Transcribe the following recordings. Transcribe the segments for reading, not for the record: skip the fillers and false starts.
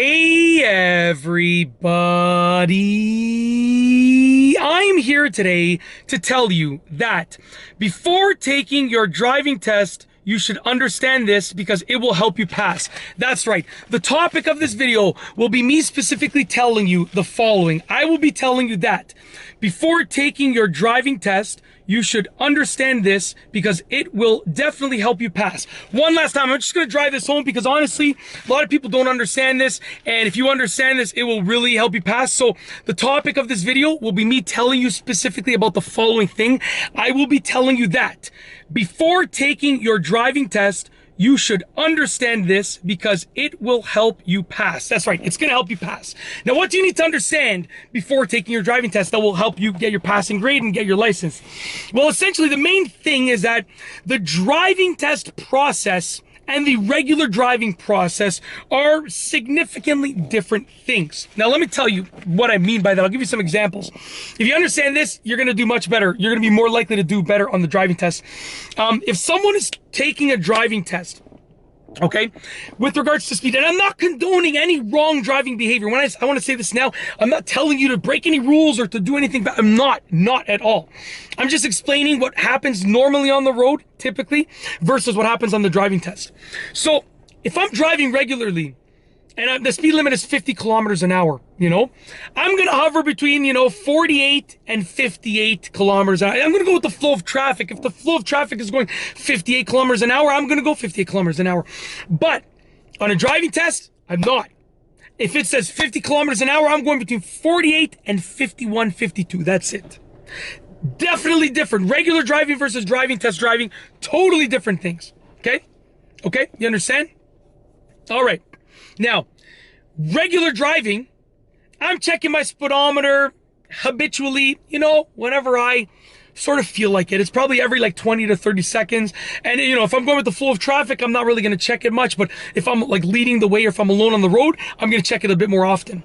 Hey everybody, I'm here today to tell you that before taking your driving test, you should understand this because it will help you pass. That's right. The topic of this video will be me specifically telling you the following. I will be telling you that before taking your driving test, you should understand this because it will definitely help you pass. One last time, I'm just going to drive this home because honestly, a lot of people don't understand this. And if you understand this, it will really help you pass. So the topic of this video will be me telling you specifically about the following thing. I will be telling you that before taking your driving test, you should understand this because it will help you pass. That's right, it's gonna help you pass. Now, what do you need to understand before taking your driving test that will help you get your passing grade and get your license? Well, essentially, the main thing is that the driving test process and the regular driving process are significantly different things. Now, let me tell you what I mean by that. I'll give you some examples. If you understand this, you're gonna do much better. You're gonna be more likely to do better on the driving test. If someone is taking a driving test, okay, with regards to speed, and I'm not condoning any wrong driving behavior. When I want to say this now, I'm not telling you to break any rules or to do anything bad. I'm not at all. I'm just explaining what happens normally on the road, typically, versus what happens on the driving test. So if I'm driving regularly and the speed limit is 50 kilometers an hour, I'm going to hover between, 48 and 58 kilometers an hour. I'm going to go with the flow of traffic. If the flow of traffic is going 58 kilometers an hour, I'm going to go 58 kilometers an hour. But on a driving test, I'm not. If it says 50 kilometers an hour, I'm going between 48 and 51, 52. That's it. Definitely different. Regular driving versus driving test driving, totally different things. Okay? Okay? You understand? All right. Now, regular driving, I'm checking my speedometer habitually, whenever I sort of feel like it. It's probably every like 20 to 30 seconds. And, if I'm going with the flow of traffic, I'm not really going to check it much. But if I'm like leading the way or if I'm alone on the road, I'm going to check it a bit more often.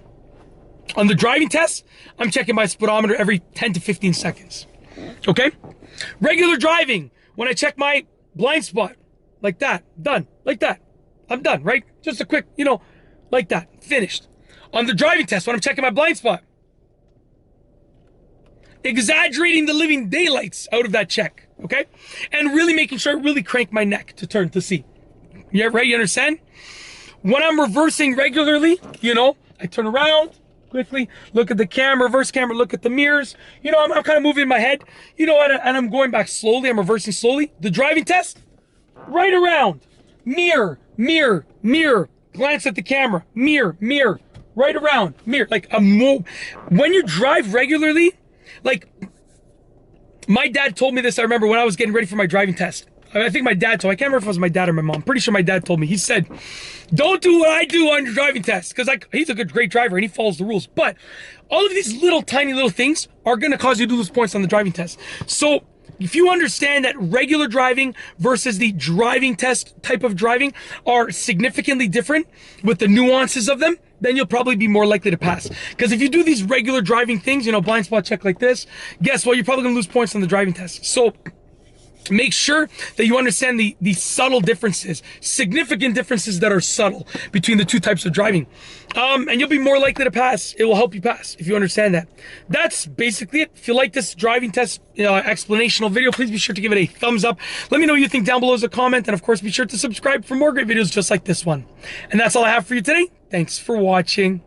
On the driving test, I'm checking my speedometer every 10 to 15 seconds. Okay? Regular driving, when I check my blind spot, like that, done, like that. I'm done, right? Just a quick, like that, finished. On the driving test, when I'm checking my blind spot, exaggerating the living daylights out of that check, okay? And really making sure I really crank my neck to turn to see. Yeah, right, you understand? When I'm reversing regularly, I turn around quickly, look at the camera, reverse camera, look at the mirrors. I'm kind of moving my head, and I'm going back slowly, I'm reversing slowly. The driving test, right around. Mirror, mirror, mirror, glance at the camera, mirror, mirror, right around, mirror, like when you drive regularly, like my dad told me this, I remember when I was getting ready for my driving test. I think my dad told me, I can't remember if it was my dad or my mom, pretty sure my dad told me, he said, don't do what I do on your driving test, because he's a great driver and he follows the rules, but all of these tiny little things are going to cause you to lose points on the driving test. So if you understand that regular driving versus the driving test type of driving are significantly different with the nuances of them, then you'll probably be more likely to pass. Because if you do these regular driving things, blind spot check like this, guess what? You're probably gonna lose points on the driving test. So make sure that you understand the subtle differences, significant differences that are subtle between the two types of driving. And you'll be more likely to pass. It will help you pass if you understand that. That's basically it. If you like this driving test explanational video, please be sure to give it a thumbs up. Let me know what you think down below as a comment. And of course, be sure to subscribe for more great videos just like this one. And that's all I have for you today. Thanks for watching.